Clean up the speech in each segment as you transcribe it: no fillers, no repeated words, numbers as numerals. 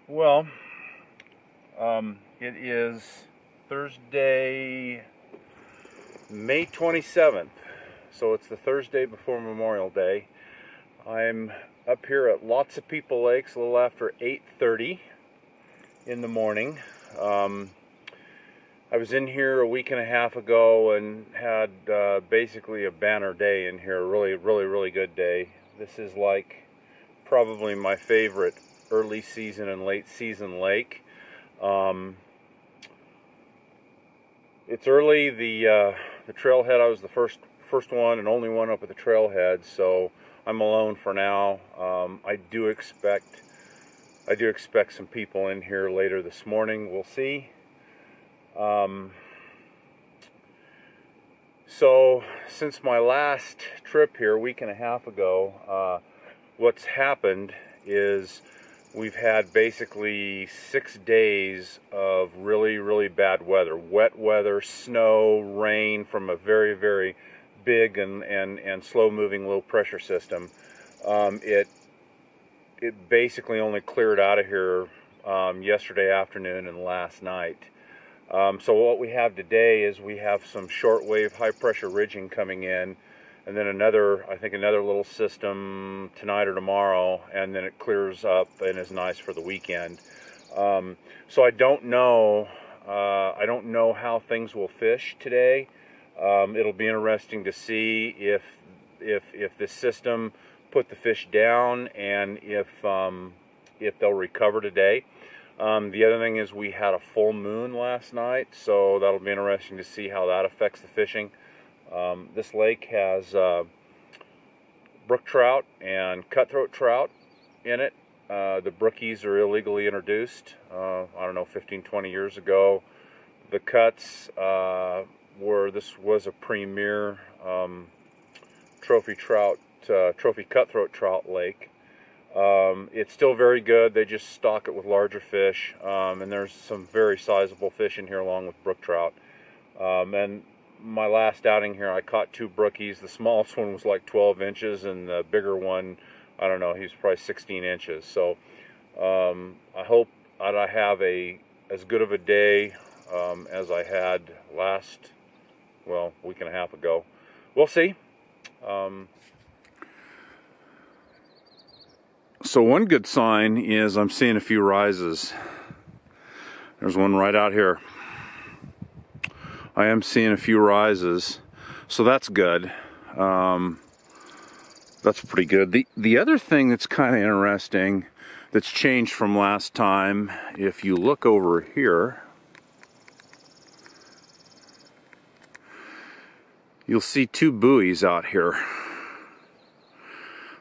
Well, it is Thursday, May 27th, so it's the Thursday before Memorial Day. I'm up here at Lotsa People Lakes a little after 8:30 in the morning. I was in here a week and a half ago and had basically a banner day in here, really good day. This is like probably my favorite early season and late season lake. It's early. The trailhead, I was the first one and only one up at the trailhead, so I'm alone for now. I do expect some people in here later this morning. We'll see. So since my last trip here a week and a half ago, what's happened is we've had basically 6 days of really bad weather. Wet weather, snow, rain from a very big and slow moving low pressure system. It basically only cleared out of here yesterday afternoon and last night. So what we have today is we have some shortwave high pressure ridging coming in, and then I think another little system tonight or tomorrow, and then it clears up and is nice for the weekend. So I don't know how things will fish today. It'll be interesting to see if this system put the fish down and if they'll recover today. The other thing is we had a full moon last night, so that'll be interesting to see how that affects the fishing. This lake has brook trout and cutthroat trout in it. The brookies are illegally introduced, I don't know, 15-20 years ago. The cuts this was a premier trophy cutthroat trout lake. It's still very good. They just stock it with larger fish, and there's some very sizable fish in here along with brook trout. And my last outing here, I caught 2 brookies. The smallest one was like 12 inches, and the bigger one, I don't know, he was probably 16 inches. So I hope that I have as good of a day as I had week and a half ago. We'll see. So one good sign is I'm seeing a few rises. There's one right out here. I am seeing a few rises, so that's good. That's pretty good. The other thing that's kind of interesting that's changed from last time, if you look over here, you'll see 2 buoys out here.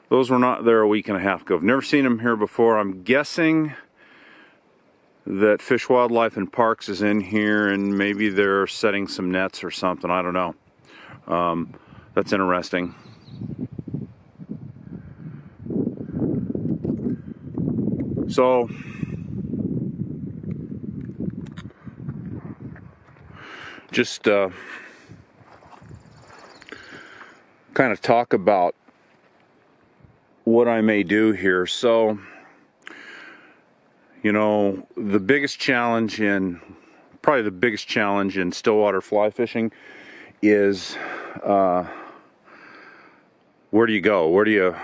Those were not there a week and a half ago. I've never seen them here before. I'm guessing that Fish, Wildlife, and Parks is in here, and maybe they're setting some nets or something. I don't know. That's interesting. So, just kind of talk about what I may do here. So, you know, the biggest challenge in stillwater fly fishing is where do you go? What do you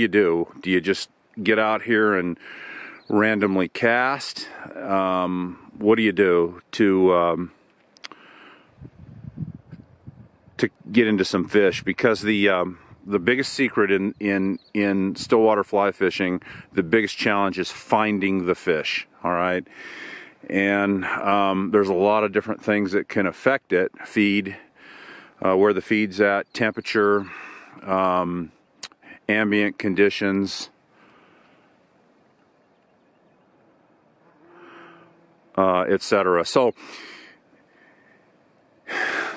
do? Do you just get out here and randomly cast? What do you do to get into some fish? Because the biggest secret in stillwater fly fishing, the biggest challenge is finding the fish, all right? And there's a lot of different things that can affect it. Feed, where the feed's at, temperature, ambient conditions, etc. So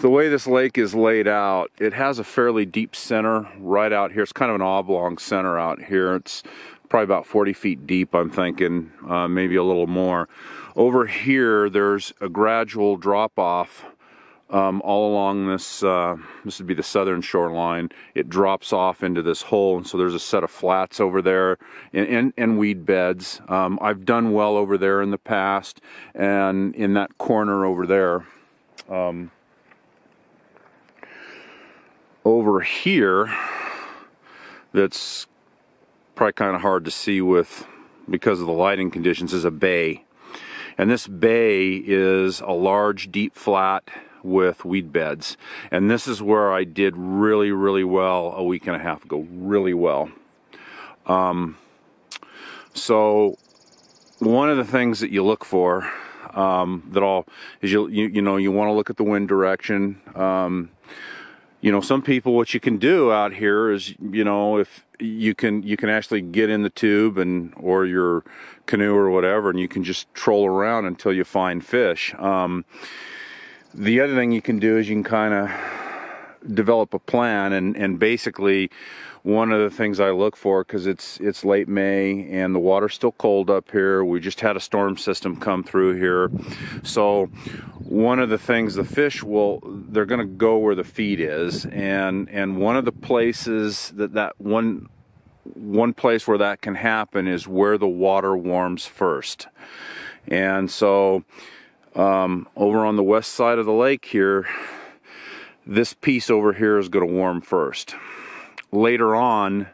the way this lake is laid out, it has a fairly deep center right out here. It's kind of an oblong center out here. It's probably about 40 feet deep, I'm thinking, maybe a little more. Over here, there's a gradual drop-off all along this, this would be the southern shoreline. It drops off into this hole, and so there's a set of flats over there and weed beds. I've done well over there in the past, and in that corner over there. Over here, that's probably kind of hard to see because of the lighting conditions, is a bay. And this bay is a large, deep flat with weed beds. And this is where I did really, really well a week and a half ago. Really well. So one of the things that you look for is you know, you want to look at the wind direction. You know, some people, what you can do out here is, you know, if you can actually get in the tube or your canoe or whatever, and you can just troll around until you find fish. The other thing you can do is you can kind of develop a plan, and basically one of the things I look for, because it's late May and the water's still cold up here. We just had a storm system come through here, so one of the things, the fish they're going to go where the feed is, and one of the places one place where that can happen is where the water warms first. And so over on the west side of the lake here, this piece over here is going to warm first. Later on,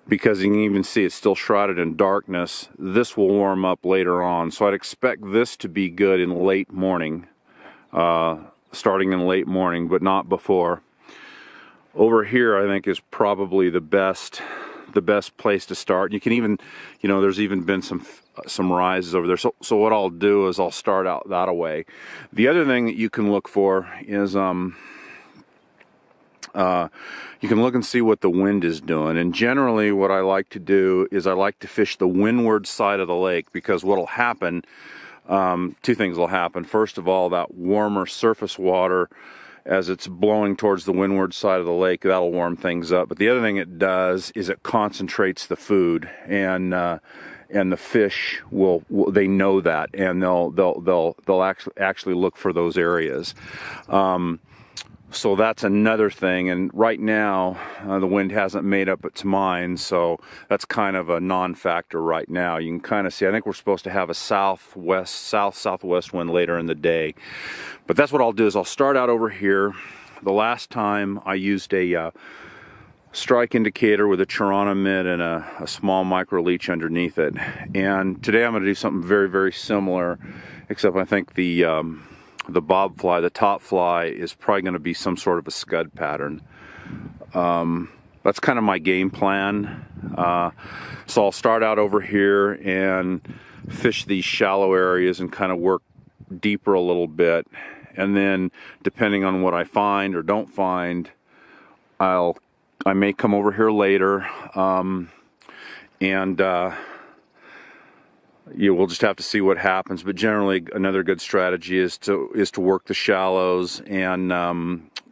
because you can even see it's still shrouded in darkness, this will warm up later on. So I'd expect this to be good in late morning, starting in late morning, but not before. Over here, I think, is probably the best place to start. You can even, you know, there's even been some rises over there. So what I'll do is I'll start out that way. The other thing that you can look for is you can look and see what the wind is doing. And generally what I like to do is I like to fish the windward side of the lake, because what'll happen, two things will happen. First of all, that warmer surface water, as it's blowing towards the windward side of the lake, that'll warm things up. But the other thing it does is it concentrates the food, and the fish they know that, and they'll actually look for those areas. So that's another thing, and right now the wind hasn't made up its mind, so that's kind of a non-factor right now. You can kind of see, I think we're supposed to have a southwest wind later in the day. But that's what I'll do, is I'll start out over here. The last time I used a strike indicator with a Chirana mitt and a small micro leech underneath it. And today I'm going to do something very, very similar, except I think the bob fly, the top fly, is probably going to be some sort of a scud pattern. That's kind of my game plan. So I'll start out over here and fish these shallow areas and kind of work deeper a little bit. And then, depending on what I find or don't find, I may come over here later, we'll just have to see what happens. But generally, another good strategy is to work the shallows and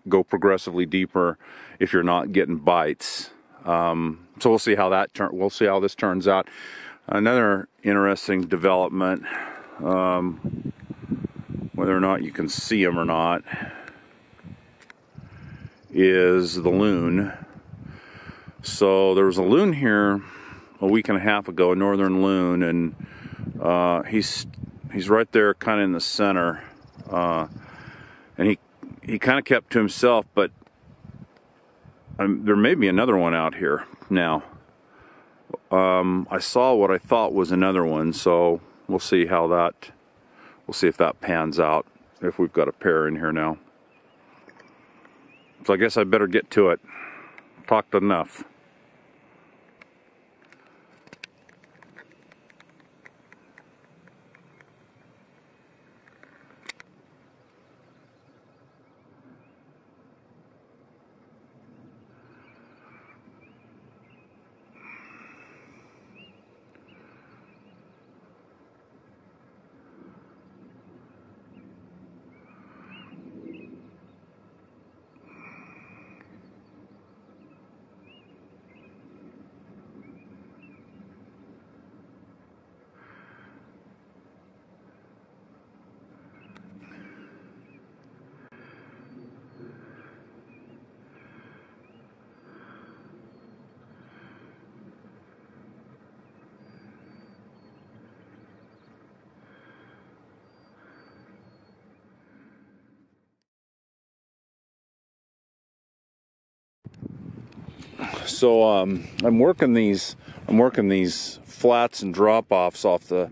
go progressively deeper if you're not getting bites. So we'll see how this turns out. Another interesting development, whether or not you can see them or not, is the loon. So there was a loon here a week and a half ago, a northern loon, and he's right there kind of in the center, and he kind of kept to himself, but there may be another one out here now. I saw what I thought was another one, so we'll see if that pans out, if we've got a pair in here now. So I guess I better get to it. Talked enough. So I'm working these flats and drop-offs off the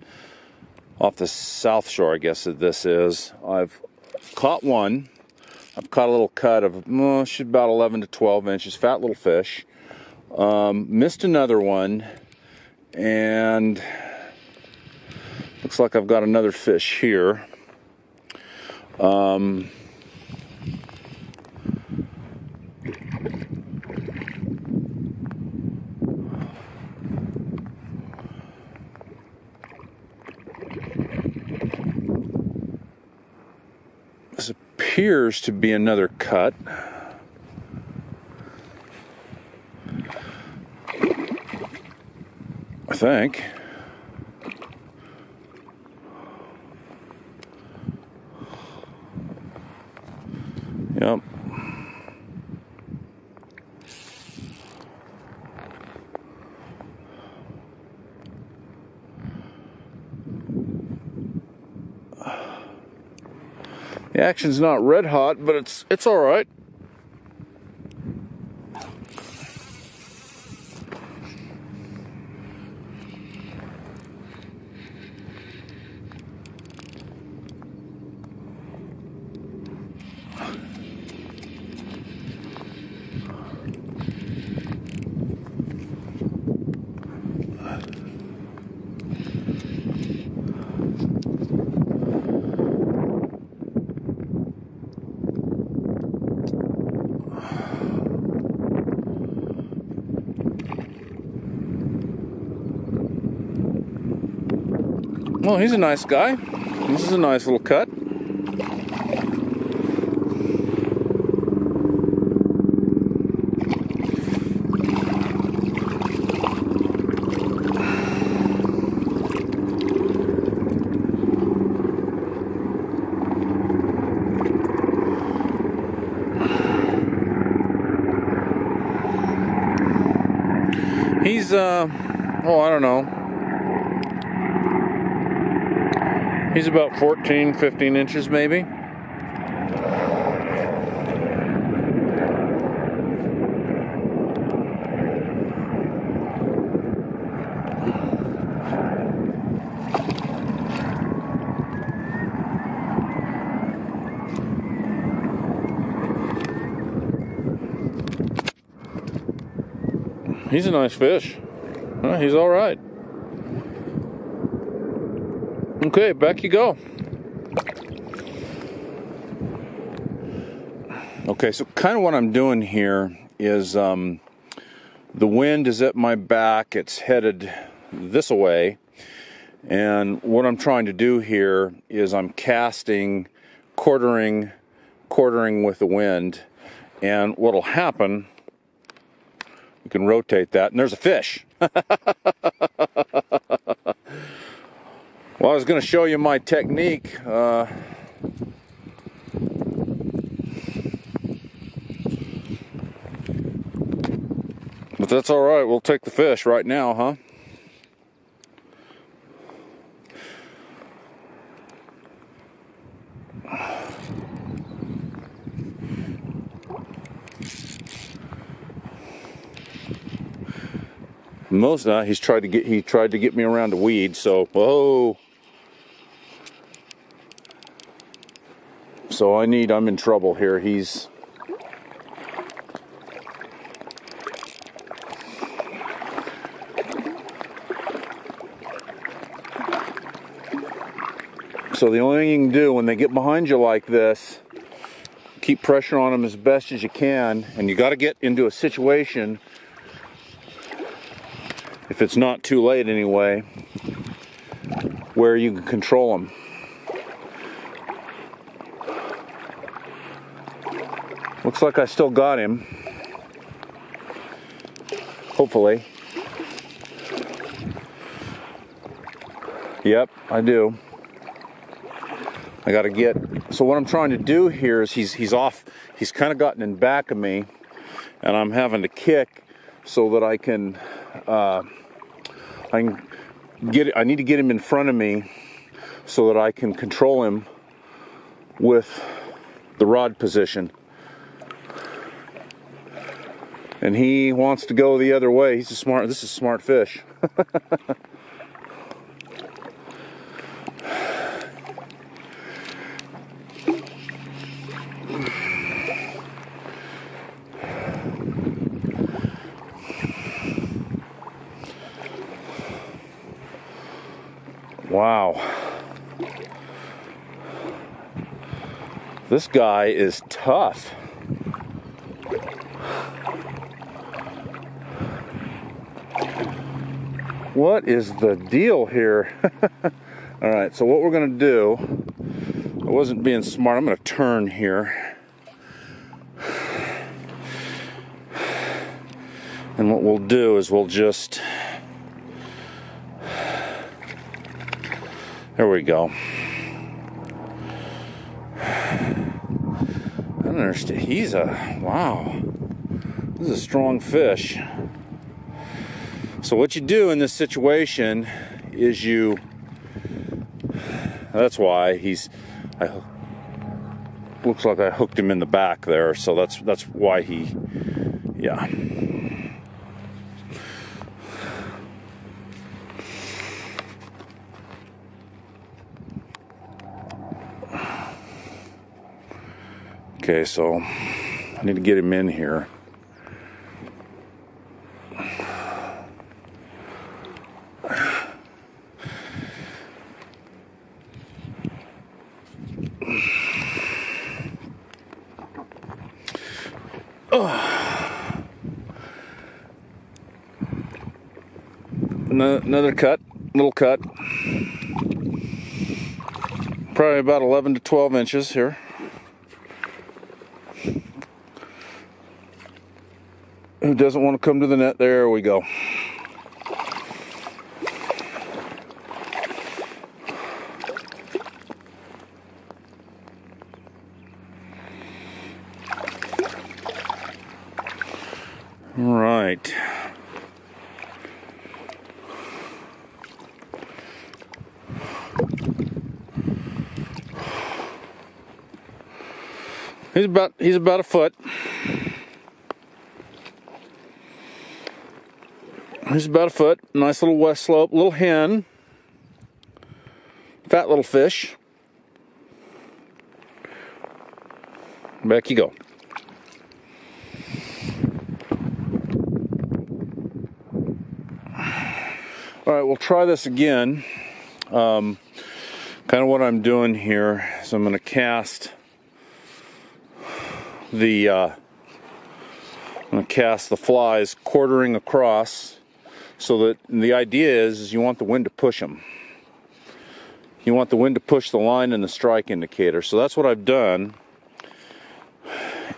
south shore, I guess that this is. I've caught one. I've caught a little cut of she's about 11 to 12 inches, fat little fish. Missed another one, and looks like I've got another fish here. This appears to be another cut. I think. Yep. The action's not red hot, but it's all right. Well, he's a nice guy. This is a nice little cut. He's, oh, I don't know. He's about 14, 15 inches maybe. He's a nice fish. He's all right. Okay, back you go. Okay, so kind of what I'm doing here is the wind is at my back. It's headed this way. And what I'm trying to do here is I'm casting, quartering with the wind. And what'll happen, you can rotate that, and there's a fish. Well, I was going to show you my technique. But that's all right. We'll take the fish right now, huh? He tried to get me around a weed, so whoa. So I'm in trouble here. So the only thing you can do when they get behind you like this, keep pressure on them as best as you can, and you got to get into a situation, if it's not too late anyway, where you can control them. Looks like I still got him. Hopefully. Yep, I do. I gotta get, so what I'm trying to do here is he's off, he's kind of gotten in back of me, and I'm having to kick so that I need to get him in front of me so that I can control him with the rod position. And he wants to go the other way. This is a smart fish. Wow. This guy is tough. What is the deal here? Alright, so what we're going to do, I wasn't being smart, I'm going to turn here. And what we'll do is we'll just, there we go. I don't understand. He's wow. This is a strong fish. So what you do in this situation is that's why looks like I hooked him in the back there. So that's why yeah. Okay, so I need to get him in here. Another cut, little cut. Probably about 11 to 12 inches here. Who doesn't want to come to the net? There we go. All right. He's about a foot. He's about a foot. Nice little west slope, little hen. Fat little fish. Back you go. All right, we'll try this again. Kind of what I'm doing here is I'm going to cast the flies quartering across, so that the idea is you want the wind to push them. You want the wind to push the line and the strike indicator. So that's what I've done.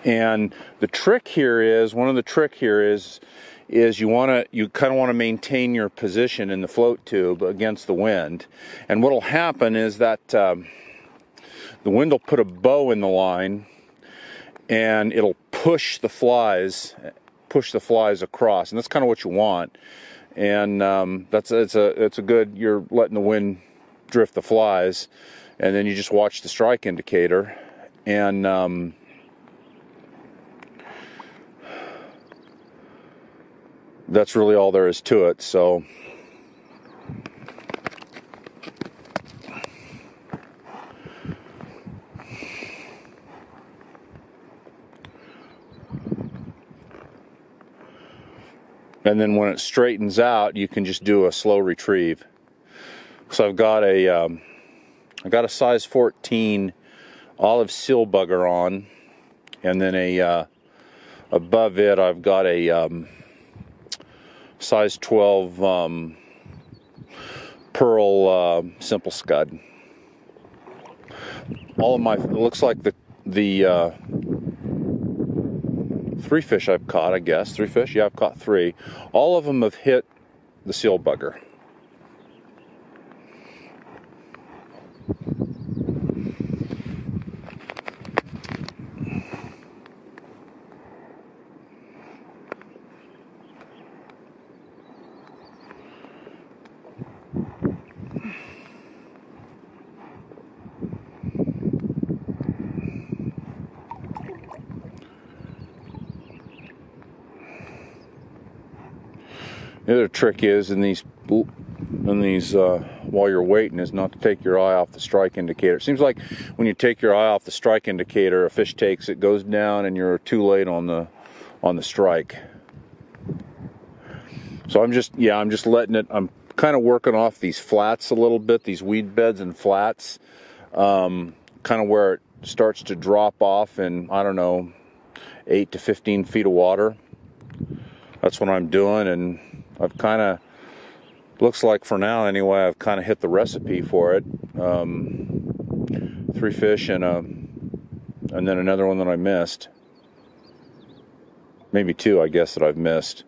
And the trick here is, one of the trick here is you kind of want to maintain your position in the float tube against the wind. And what'll happen is that the wind will put a bow in the line, and it'll push the flies across, and that's kind of what you want. And it's a good, you're letting the wind drift the flies, and then you just watch the strike indicator, and that's really all there is to it. So and then when it straightens out, you can just do a slow retrieve. So I've got a size 14 olive seal bugger on, and then above it I've got a size 12 pearl simple scud. All of my, it looks like the 3 fish I've caught, I guess. 3 fish? Yeah, I've caught 3. All of them have hit the seal bugger. The other trick is in these while you're waiting is not to take your eye off the strike indicator. It seems like when you take your eye off the strike indicator, a fish takes it, goes down, and you're too late on the strike. So I'm just letting it. I'm kind of working off these flats a little bit, these weed beds and flats, kind of where it starts to drop off in, I don't know, 8 to 15 feet of water. That's what I'm doing, and I've kind of, looks like for now anyway, I've kind of hit the recipe for it. 3 fish and then another one that I missed. Maybe 2, I guess, that I've missed.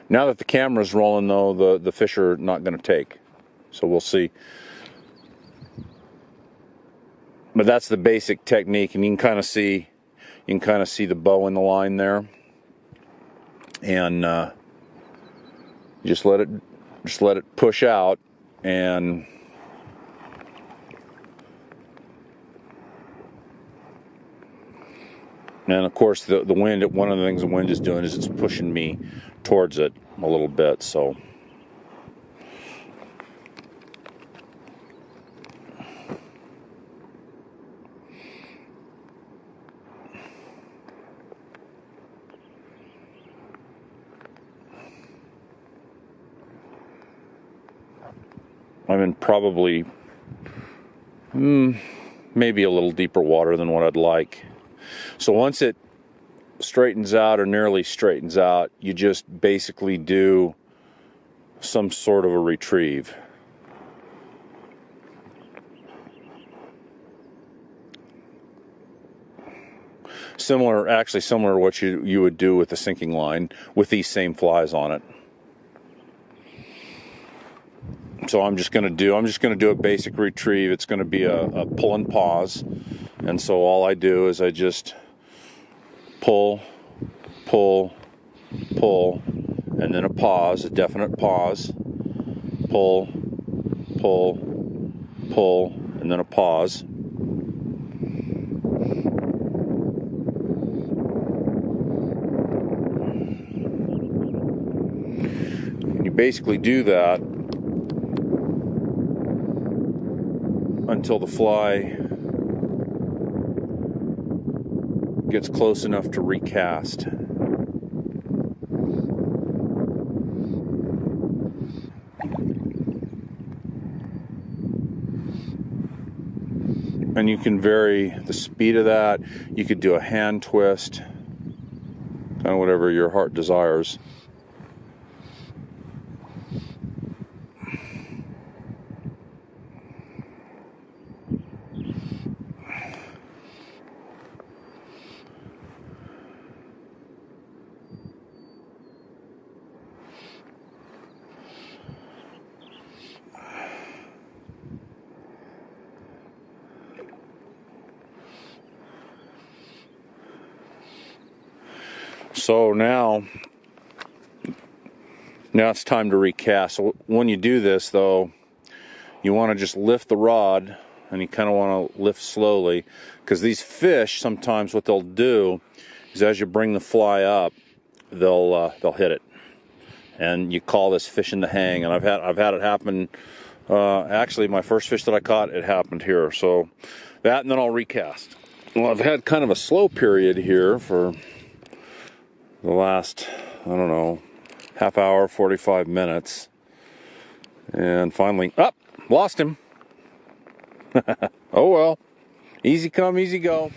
Now that the camera's rolling, though, the fish are not going to take. So we'll see. But that's the basic technique, and you can kind of see the bow in the line there. And just let it push out, and of course the wind, one of the things the wind is doing is it's pushing me towards it a little bit, so I'm in probably maybe a little deeper water than what I'd like. So once it straightens out or nearly straightens out, you just basically do some sort of a retrieve. Actually similar to what you would do with a sinking line with these same flies on it. So I'm just going to do a basic retrieve. It's going to be a pull and pause. And so all I do is I just pull, pull, pull, and then a pause, a definite pause. Pull, pull, pull, and then a pause. And you basically do that until the fly gets close enough to recast. And you can vary the speed of that. You could do a hand twist, kind of whatever your heart desires. So now it's time to recast. So when you do this, though, you want to just lift the rod, and you kind of want to lift slowly, because these fish, sometimes what they'll do is as you bring the fly up, they'll hit it, and you call this fish in the hang. And I've had it happen. Actually, my first fish that I caught, it happened here. So that, and then I'll recast. Well, I've had kind of a slow period here for the last, I don't know, half hour, 45 minutes. And finally, lost him. Oh well, easy come, easy go.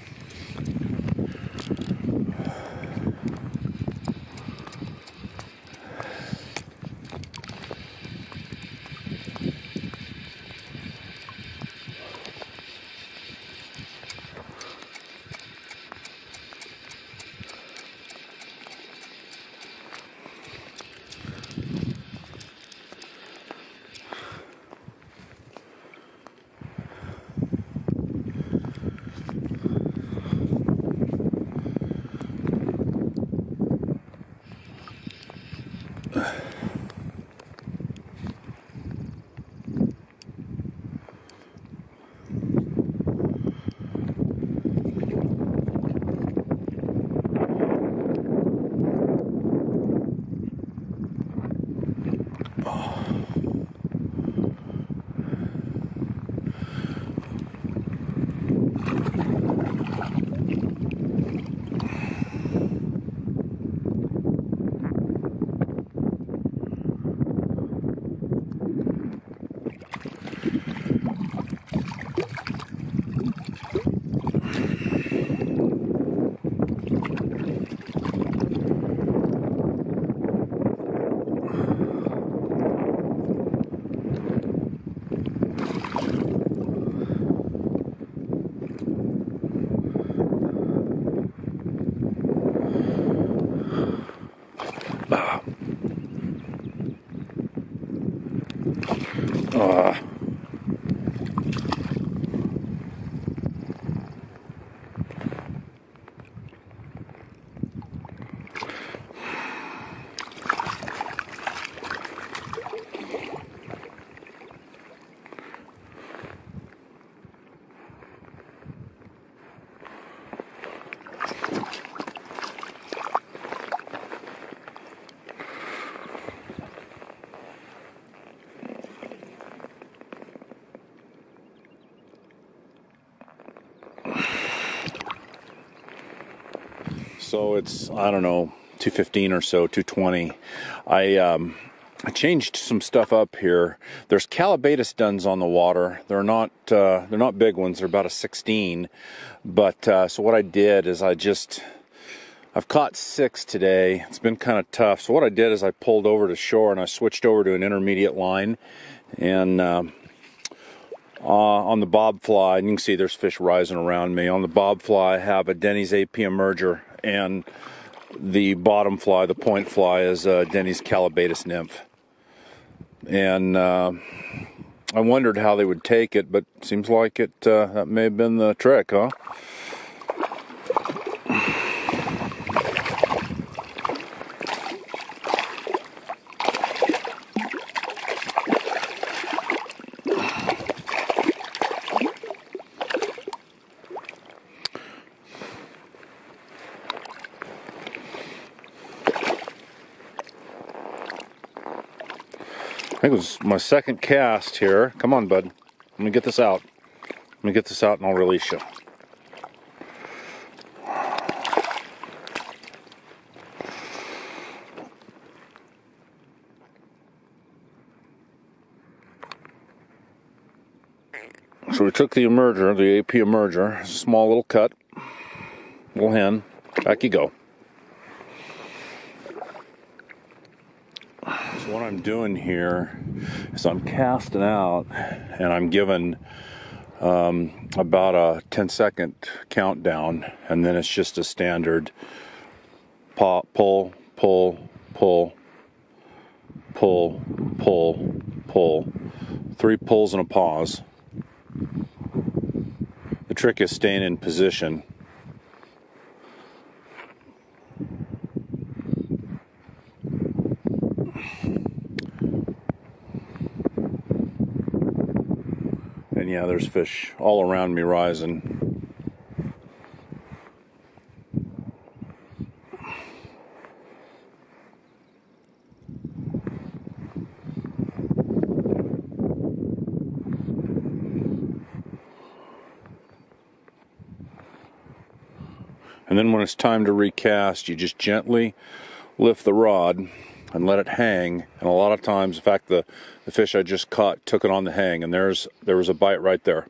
So it's, I don't know, 2:15 or so, 2:20. I changed some stuff up here. There's calabatus duns on the water. They're not big ones. They're about a 16. But so what I did is I've caught 6 today. It's been kind of tough. So what I did is I pulled over to shore and I switched over to an intermediate line. And on the bob fly, and you can see there's fish rising around me. On the bob fly, I have a Denny's AP emerger, and the bottom fly, the point fly, is Denny's calabatus nymph. And I wondered how they would take it, but seems like that may have been the trick, huh? I think it was my second cast here. Come on, bud. Let me get this out. Let me get this out and I'll release you. So we took the emerger, the AP emerger, a small little cut, little hen. Back you go. So what I'm doing here is I'm casting out and I'm giving about a 10-second countdown, and then it's just a standard pull, pull, pull, pull, pull, pull. 3 pulls and a pause. The trick is staying in position. And yeah, there's fish all around me rising. And then when it's time to recast, you just gently lift the rod and let it hang. And a lot of times, in fact, the fish I just caught took it on the hang, and there was a bite right there.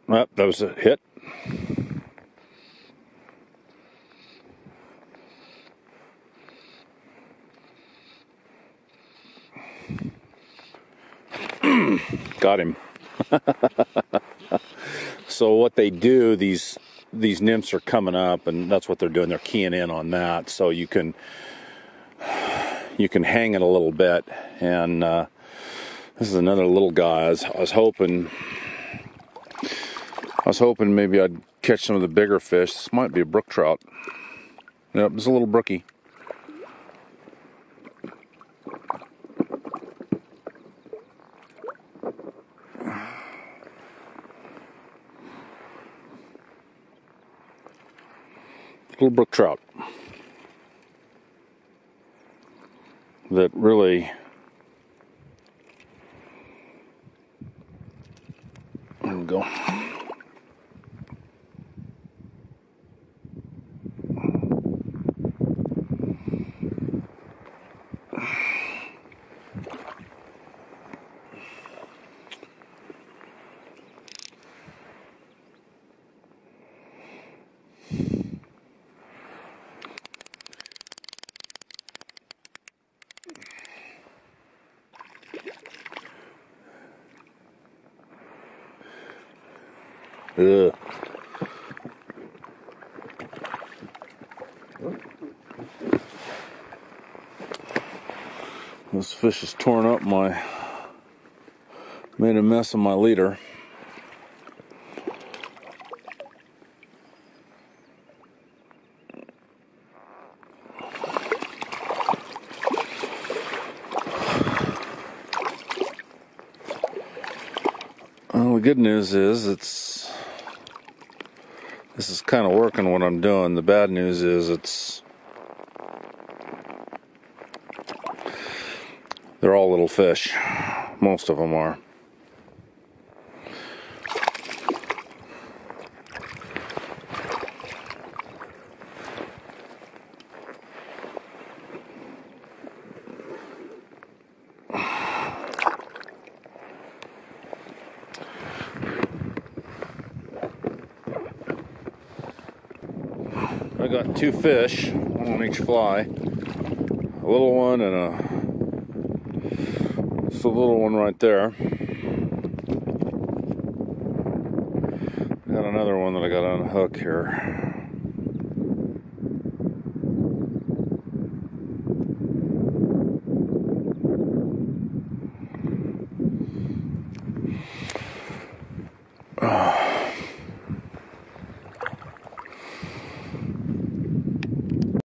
Well, that was a hit. Got him. So what they do, these nymphs are coming up, and that's what they're doing. They're keying in on that, so you can hang it a little bit. And this is another little guy. I was hoping maybe I'd catch some of the bigger fish. This might be a brook trout. Yep, it's a little brookie. Little brook trout that really, there we go. Ugh. This fish has torn up made a mess of my leader. Well, the good news is this is kind of working what I'm doing. The bad news is they're all little fish. Most of them are. I got two fish, one on each fly. A little one and just a little one right there. Got another one that I got on a hook here.